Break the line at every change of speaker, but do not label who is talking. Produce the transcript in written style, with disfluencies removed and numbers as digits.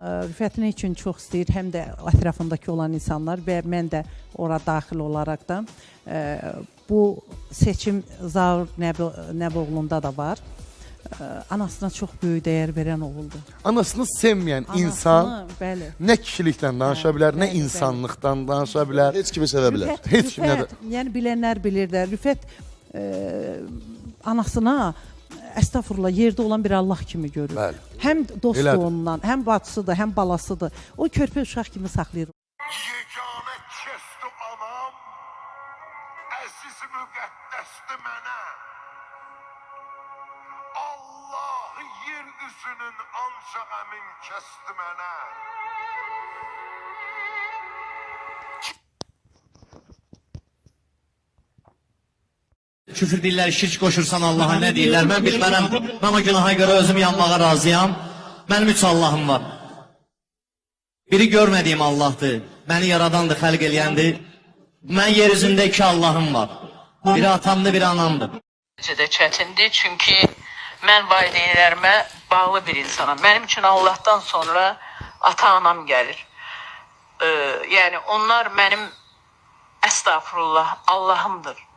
Rüfəti nə üçün çox istəyir, həm də ətrafındakı olan insanlar və mən də ora daxil olaraq da bu seçim Zaur Nəboğlu'nda da var. Anasına çox böyük dəyər verən oğuldur.
Anasını sevməyən insan
bəli,
nə kişilikdən danışa bilər, nə insanlıqdan danışa bilər.
Heç kimi sevə bilər.
Heç kim nə də.
Yəni bilənlər bilirlər. Rüfət anasına əstəğfurullah yerdə olan bir Allah kimi görür.
Bəli.
Həm dostu
Elədir.
ondan, həm bacısıdır, həm balasıdır. O körpə uşaq kimi saxlayır.
Yeganə kəsdi anam, əziz müqəddəsdi mənə. Allahı yer üzünün ancaq əmin kəsdi mənə.
Küfür deyirlər, şirk qoşursan Allaha nə deyirlər? Mən bilmərəm, mən o günaha görə özüm yanmağa razıyam. Mənim 3 Allahım var. Biri görmədiyim Allahdır, məni yaradandır, xəlq eləyəndir. Mən yer üzündə 2 Allahım var. Biri atamdır, biri anamdır.
Necə də çətindir, çünki mən valideynlərimə bağlı bir insanam. Mənim üçün Allahdan sonra ata-anam gəlir. Yəni onlar mənim əstəğfurullah Allahımdır.